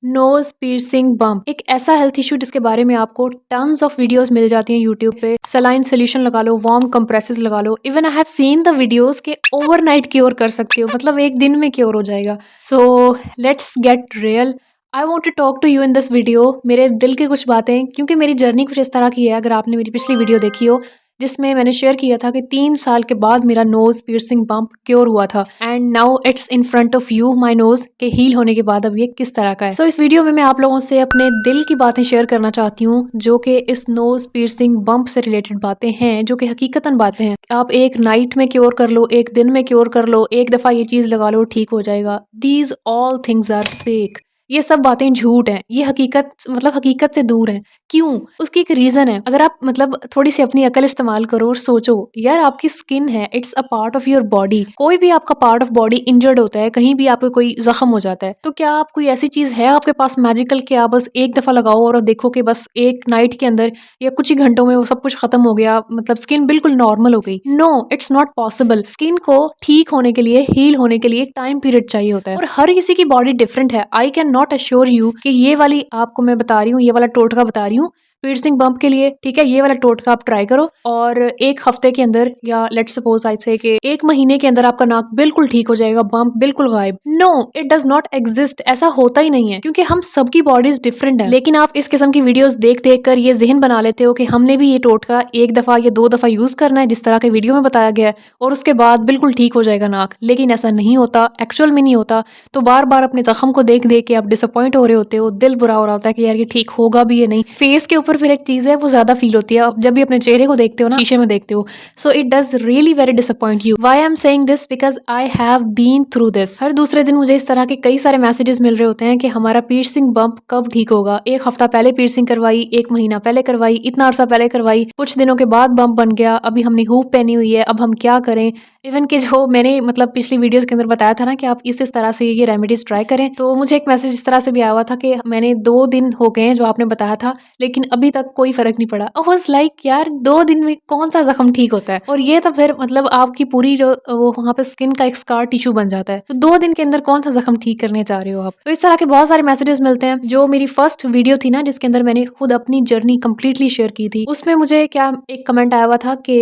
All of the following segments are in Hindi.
नोज पियर्सिंग बम्प एक ऐसा हेल्थ इशू जिसके बारे में आपको टन्स ऑफ वीडियोस मिल जाती हैं यूट्यूब पे। सलाइन सोल्यूशन लगा लो, वार्म कंप्रेसेस लगा लो, even I have seen the videos के ओवरनाइट क्योर कर सकते हो, मतलब एक दिन में क्योर हो जाएगा। So let's get real. I want to talk to you in this video. मेरे दिल की कुछ बातें, क्योंकि मेरी जर्नी कुछ इस तरह की है। अगर आपने मेरी पिछली वीडियो देखी हो जिसमें मैंने शेयर किया था कि 3 साल के बाद मेरा नोज पियर्सिंग बम्प क्योर हुआ था, and now it's in front of you my nose के हील होने के बाद अब ये किस तरह का है। सो इस वीडियो में मैं आप लोगों से अपने दिल की बातें शेयर करना चाहती हूँ, जो कि इस नोज पियर्सिंग बम्प से रिलेटेड बातें हैं, जो कि हकीकतन बातें हैं। आप एक नाइट में क्योर कर लो, एक दिन में क्योर कर लो, एक दफ़ा ये चीज़ लगा लो ठीक हो जाएगा। These all things are fake. ये सब बातें झूठ हैं, ये हकीकत मतलब हकीकत से दूर है। क्यों? उसकी एक रीज़न है। अगर आप मतलब थोड़ी सी अपनी अकल इस्तेमाल करो और सोचो, यार आपकी स्किन है, it's a part of your body. कोई भी आपका पार्ट ऑफ बॉडी इंजर्ड होता है, कहीं भी आपको कोई जख्म हो जाता है, तो क्या आप कोई ऐसी चीज़ है आपके पास मैजिकल कि आप बस एक दफ़ा लगाओ और देखो कि बस एक नाइट के अंदर या कुछ ही घंटों में वो सब कुछ खत्म हो गया, मतलब स्किन बिल्कुल नॉर्मल हो गई? No, it's not possible. Skin को ठीक होने के लिए, हील होने के लिए एक टाइम पीरियड चाहिए होता है, और हर किसी की बॉडी डिफरेंट है। I can not assure you कि ये वाली आपको मैं बता रही हूँ, ये वाला टोटका बता रही हूँ पियर्सिंग बम्प के लिए, ठीक है, ये वाला टोटका आप ट्राई करो और एक हफ्ते के अंदर या लेट्स सपोज आई से कि एक महीने के अंदर आपका नाक बिल्कुल ठीक हो जाएगा, बम्प बिल्कुल गायब। No, it does not exist. ऐसा होता ही नहीं है, क्योंकि हम सबकी बॉडीज डिफरेंट है। लेकिन आप इस किस्म की वीडियोस देख देख कर ये जहन बना लेते हो कि हमने भी ये टोटका एक दफा या 2 दफा यूज करना है, जिस तरह के वीडियो में बताया गया है, और उसके बाद बिल्कुल ठीक हो जाएगा नाक। लेकिन ऐसा नहीं होता, एक्चुअल में नहीं होता। तो बार बार अपने जख्म को देख देख के आप डिसअपॉइंट हो रहे होते हो, दिल बुरा हो रहा होता है कि यार ये ठीक होगा भी या नहीं। फेस के ऊपर फिर एक चीज़ है, वो ज़्यादा फील होती है जब भी अपने चेहरे को देखते हो ना, शीशे में देखते हो। So it does really very disappoint you. Why I am saying this? Because I have been through this. हर दूसरे दिन मुझे इस तरह के कई सारे मैसेजेस मिल रहे होते हैं कि हमारा पियर्सिंग बम्प कब ठीक होगा। एक हफ्ता पहले पियर्सिंग करवाई, एक महीना पहले करवाई, इतना अरसा पहले करवाई, कुछ दिनों के बाद बम्प बन गया, अभी हमने हूप पहनी हुई है, अब हम क्या करें। इवन कि जो मैंने मतलब पिछली वीडियोस के अंदर बताया था ना कि आप इस तरह से ये रेमेडीज ट्राई करें, तो मुझे एक मैसेज इस तरह से भी आया हुआ था कि मैंने 2 दिन हो गए हैं जो आपने बताया था, लेकिन अभी तक कोई फर्क नहीं पड़ा। आई वाज लाइक यार 2 दिन में कौन सा जख्म ठीक होता है? और ये तो फिर मतलब आपकी पूरी जो वो वहाँ पे स्किन का एक स्कार टिश्यू बन जाता है। तो 2 दिन के अंदर कौन सा जख्म ठीक करने चाह रहे हो आप? तो इस तरह के बहुत सारे मैसेजेस मिलते हैं। जो मेरी फर्स्ट वीडियो थी ना, जिसके अंदर मैंने खुद अपनी जर्नी कंप्लीटली शेयर की थी, उसमें मुझे क्या एक कमेंट आया हुआ था कि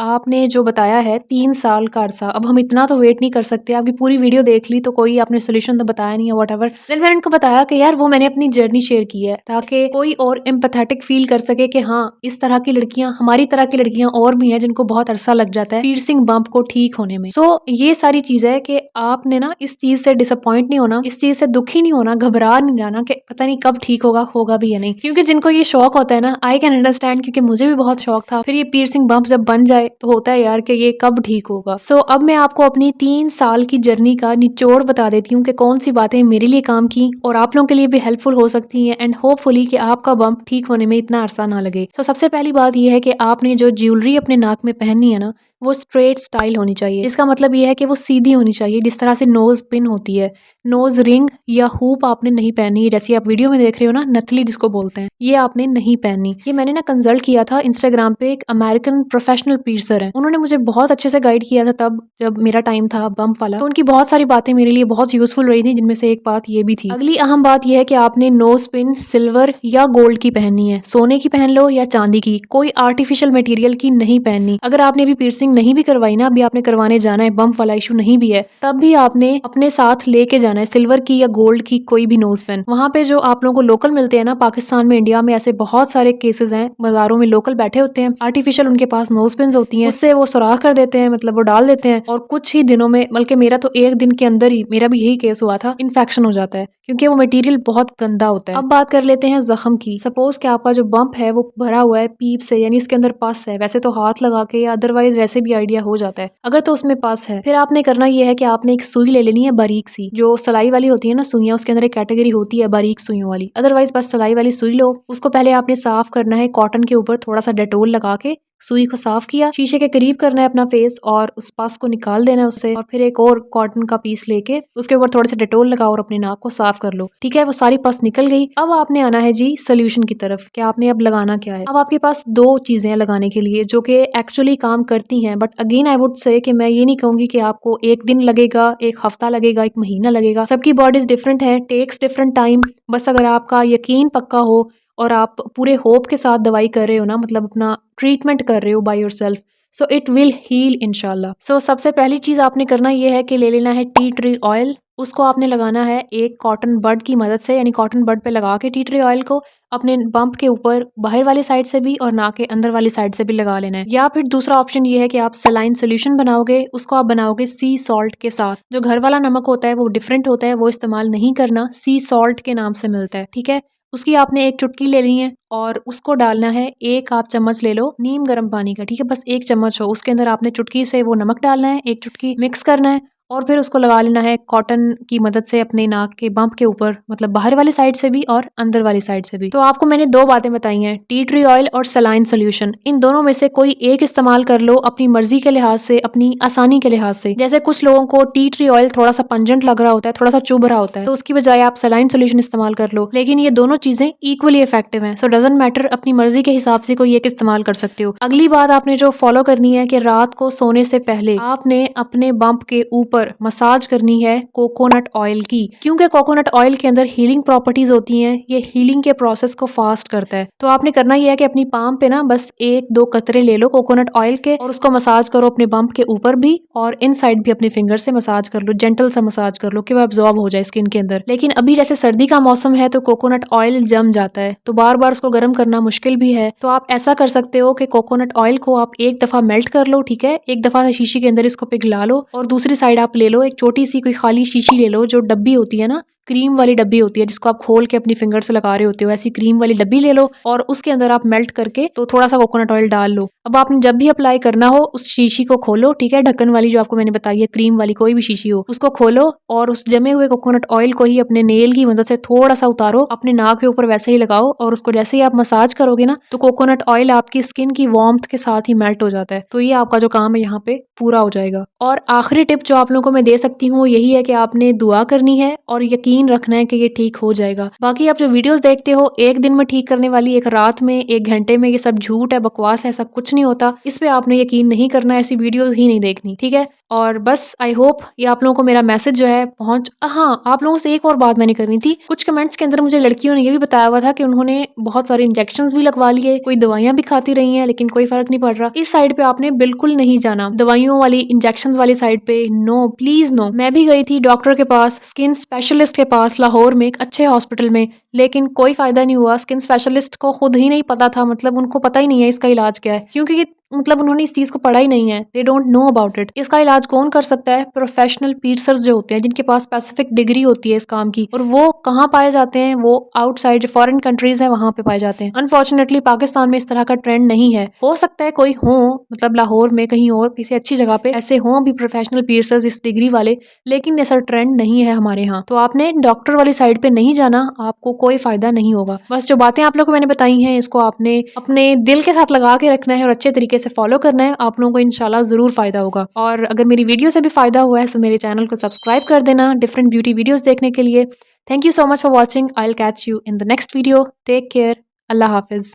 आपने जो बताया है 3 साल का अरसा, अब हम इतना तो वेट नहीं कर सकते। आपकी पूरी वीडियो देख ली तो कोई आपने सोल्यूशन तो बताया नहीं है, वट एवर। देन मैंने उनको बताया कि यार वो मैंने अपनी जर्नी शेयर की है ताकि कोई और एम्पैथेटिक फील कर सके कि हाँ, इस तरह की लड़कियां, हमारी तरह की लड़कियां और भी हैं जिनको बहुत अरसा लग जाता है पियर्सिंग बम्प को ठीक होने में। सो ये सारी चीज है कि आपने ना इस चीज से डिसअपॉइंट नहीं होना, इस चीज से दुखी नहीं होना, घबरा नहीं जाना कि पता नहीं कब ठीक होगा, होगा भी या नहीं। क्योंकि जिनको ये शौक होता है ना, आई कैन अंडरस्टैंड, क्योंकि मुझे भी बहुत शौक था। फिर ये पियर्सिंग बम्प जब बन जाए तो होता है यार कि ये कब ठीक होगा। सो अब मैं आपको अपनी 3 साल की जर्नी का निचोड़ बता देती हूँ कि कौन सी बातें मेरे लिए काम की और आप लोगों के लिए भी हेल्पफुल हो सकती हैं, एंड होपफुली कि आपका बम्प ठीक होने में इतना अरसा ना लगे। तो सबसे पहली बात यह है कि आपने जो ज्वेलरी अपने नाक में पहननी है ना, वो स्ट्रेट स्टाइल होनी चाहिए। इसका मतलब ये है कि वो सीधी होनी चाहिए, जिस तरह से नोज पिन होती है। नोज रिंग या हुप आपने नहीं पहनी है, जैसे आप वीडियो में देख रहे हो ना, नथली जिसको बोलते हैं, ये आपने नहीं पहननी। ये मैंने ना कंसल्ट किया था इंस्टाग्राम पे, एक अमेरिकन प्रोफेशनल पीर्सर है, उन्होंने मुझे बहुत अच्छे से गाइड किया था तब जब मेरा टाइम था बम्प वाला। तो उनकी बहुत सारी बातें मेरे लिए बहुत यूजफुल रही थी, जिनमें से एक बात ये भी थी। अगली अहम बात यह है कि आपने नोज पिन सिल्वर या गोल्ड की पहननी है। सोने की पहन लो या चांदी की, कोई आर्टिफिशियल मटेरियल की नहीं पहननी। अगर आपने अभी पियर्सिंग नहीं भी करवाई ना, अभी आपने करवाने जाना है, बम्प वाला इशू नहीं भी है, तब भी आपने अपने साथ लेके जाना है सिल्वर की या गोल्ड की कोई भी नोज पिन। वहाँ पे जो आप लोगों को लोकल मिलते हैं ना, पाकिस्तान में, इंडिया में ऐसे बहुत सारे केसेस हैं, बाजारों में लोकल बैठे होते हैं, आर्टिफिशियल उनके पास नोज पिन होती हैं, उससे वो सुराख कर देते हैं, मतलब वो डाल देते हैं, और कुछ ही दिनों में, बल्कि मेरा तो एक दिन के अंदर ही, मेरा भी यही केस हुआ था, इन्फेक्शन हो जाता है, क्योंकि वो मटेरियल बहुत गंदा होता है। अब बात कर लेते हैं जख्म की। सपोज कि आपका जो बम्प है वो भरा हुआ है पीप से, यानी उसके अंदर पस है। वैसे तो हाथ लगा के या अदरवाइज वैसे भी आइडिया हो जाता है, अगर तो उसमें पस है। फिर आपने करना ये है कि आपने एक सुई ले लेनी है, बारीक सी, जो सलाई वाली होती है ना सुइयां, उसके अंदर एक कैटेगरी होती है बारीक सुइयों वाली। अदरवाइज बस सलाई वाली सुई लो, उसको पहले आपने साफ करना है कॉटन के ऊपर थोड़ा सा डेटोल लगा के, सुई को साफ किया, शीशे के करीब करना है अपना फेस और उस पस को निकाल देना है उससे, और फिर एक और कॉटन का पीस लेके उसके ऊपर थोड़े से डेटोल लगाओ और अपनी नाक को साफ कर लो। ठीक है, वो सारी पस निकल गई। अब आपने आना है जी सोल्यूशन की तरफ कि आपने अब लगाना क्या है। अब आपके पास दो चीजें लगाने के लिए जो कि एक्चुअली काम करती हैं, but again I would say कि मैं ये नहीं कहूंगी कि आपको एक दिन लगेगा, एक हफ्ता लगेगा, एक महीना लगेगा। सबकी बॉडीज डिफरेंट है, टेक्स डिफरेंट टाइम। बस अगर आपका यकीन पक्का हो और आप पूरे होप के साथ दवाई कर रहे हो ना, मतलब अपना ट्रीटमेंट कर रहे हो by yourself, so it will heal इंशाल्लाह। सो सबसे पहली चीज आपने करना ये है कि ले लेना है टी ट्री ऑयल। उसको आपने लगाना है एक कॉटन बड की मदद से, यानी कॉटन बड पे लगा के टी ट्री ऑयल को अपने बम्प के ऊपर बाहर वाली साइड से भी और नाक के अंदर वाली साइड से भी लगा लेना है। या फिर दूसरा ऑप्शन ये है कि आप सलाइन सोल्यूशन बनाओगे, उसको आप बनाओगे सी सॉल्ट के साथ। जो घर वाला नमक होता है वो डिफरेंट होता है, वो इस्तेमाल नहीं करना, सी सॉल्ट के नाम से मिलता है। ठीक है, उसकी आपने एक चुटकी लेनी है और उसको डालना है, एक आप चम्मच ले लो नीम गर्म पानी का। ठीक है, बस एक चम्मच हो, उसके अंदर आपने चुटकी से वो नमक डालना है, एक चुटकी मिक्स करना है और फिर उसको लगा लेना है कॉटन की मदद से अपने नाक के बम्प के ऊपर, मतलब बाहर वाली साइड से भी और अंदर वाली साइड से भी। तो आपको मैंने दो बातें बताई हैं, टी ट्री ऑयल और सलाइन सोल्यूशन। इन दोनों में से कोई एक इस्तेमाल कर लो अपनी मर्जी के लिहाज से, अपनी आसानी के लिहाज से। जैसे कुछ लोगों को टी ट्री ऑयल थोड़ा सा पंजेंट लग रहा होता है, थोड़ा सा चुभ रहा होता है, तो उसकी बजाय आप सलाइन सोल्यूशन इस्तेमाल कर लो। लेकिन ये दोनों चीजें इक्वली इफेक्टिव हैं, सो डजंट मैटर, अपनी मर्जी के हिसाब से कोई एक इस्तेमाल कर सकते हो। अगली बात आपने जो फॉलो करनी है कि रात को सोने से पहले आपने अपने बम्प के ऊपर मसाज करनी है कोकोनट ऑयल की, क्योंकि कोकोनट ऑयल के अंदर हीलिंग प्रॉपर्टीज होती हैं, ये हीलिंग के प्रोसेस को फास्ट करता है। तो आपने करना यह है कि अपनी पाम पे ना बस एक दो कतरे ले लो कोकोनट ऑयल के और उसको मसाज करो अपने बम्प के ऊपर भी और इन साइड भी अपने फिंगर से मसाज कर लो, जेंटल सा मसाज कर लो कि वो एब्जॉर्ब हो जाए स्किन के अंदर। लेकिन अभी जैसे सर्दी का मौसम है तो कोकोनट ऑयल जम जाता है, तो बार बार उसको गर्म करना मुश्किल भी है। तो आप ऐसा कर सकते हो कि कोकोनट ऑयल को आप एक दफा मेल्ट कर लो, ठीक है, एक दफा शीशी के अंदर इसको पिघला लो और दूसरी साइड आप ले लो एक छोटी सी कोई खाली शीशी ले लो, जो डब्बी होती है ना, क्रीम वाली डब्बी होती है जिसको आप खोल के अपनी फिंगर से लगा रहे होते हो, ऐसी क्रीम वाली डब्बी ले लो और उसके अंदर आप मेल्ट करके तो थोड़ा सा कोकोनट ऑयल डाल लो। अब आपने जब भी अप्लाई करना हो उस शीशी को खोलो, ठीक है, ढक्कन वाली जो आपको मैंने बताई है क्रीम वाली कोई भी शीशी हो, उसको खोलो और उस जमे हुए कोकोनट ऑयल को ही अपने नेल की मदद से थोड़ा सा उतारो, अपने नाक के ऊपर वैसे ही लगाओ और उसको जैसे ही आप मसाज करोगे ना तो कोकोनट ऑयल आपकी स्किन की वार्मथ के साथ ही मेल्ट हो जाता है। तो ये आपका जो काम है यहाँ पे पूरा हो जाएगा। और आखिरी टिप जो आप लोगों को मैं दे सकती हूँ यही है कि आपने दुआ करनी है और यकीन रखना है कि ये ठीक हो जाएगा। बाकी आप जो वीडियोस देखते हो एक दिन में ठीक करने वाली, एक रात में, एक घंटे में, ये सब झूठ है, बकवास है, ऐसा कुछ नहीं होता। इस पे आपने यकीन नहीं करना, ऐसी वीडियोस ही नहीं देखनी, ठीक है। और बस आई होप ये आप लोगों को मेरा मैसेज जो है पहुंच। हाँ, आप लोगों से एक और बात मैंने करनी थी। कुछ कमेंट्स के अंदर मुझे लड़कियों ने ये भी बताया हुआ था कि उन्होंने बहुत सारे इंजेक्शंस भी लगवा लिए, कोई दवाइयां भी खाती रही हैं लेकिन कोई फर्क नहीं पड़ रहा। इस साइड पे आपने बिल्कुल नहीं जाना, दवाइयों वाली इंजेक्शन वाली साइड पे नो, प्लीज नो। मैं भी गई थी डॉक्टर के पास, स्किन स्पेशलिस्ट के पास लाहौर में एक अच्छे हॉस्पिटल में, लेकिन कोई फायदा नहीं हुआ। स्किन स्पेशलिस्ट को खुद ही नहीं पता था, मतलब उनको पता ही नहीं है इसका इलाज क्या है, क्योंकि मतलब उन्होंने इस चीज को पढ़ा ही नहीं है, they don't know about it. इसका इलाज कौन कर सकता है? प्रोफेशनल पीर्सर्स जो होते हैं, जिनके पास स्पेसिफिक डिग्री होती है इस काम की। और वो कहाँ पाए जाते हैं? वो आउटसाइड जो फॉरेन कंट्रीज है वहां पे पाए जाते हैं। अनफॉर्चुनेटली पाकिस्तान में इस तरह का ट्रेंड नहीं है। हो सकता है कोई हो, मतलब लाहौर में कहीं और किसी अच्छी जगह पे ऐसे हों अभी प्रोफेशनल पीर्सर्स इस डिग्री वाले, लेकिन ऐसा ट्रेंड नहीं है हमारे यहाँ। तो आपने डॉक्टर वाली साइड पे नहीं जाना, आपको कोई फायदा नहीं होगा। बस जो बातें आप लोगों को मैंने बताई हैं इसको आपने अपने दिल के साथ लगा के रखना है और अच्छे तरीके से फॉलो करना है, आप लोगों को इंशाल्लाह जरूर फायदा होगा। और अगर मेरी वीडियो से भी फायदा हुआ है तो मेरे चैनल को सब्सक्राइब कर देना डिफरेंट ब्यूटी वीडियोस देखने के लिए। Thank you so much for watching. I will catch you in the next video. Take care. अल्लाह हाफिज।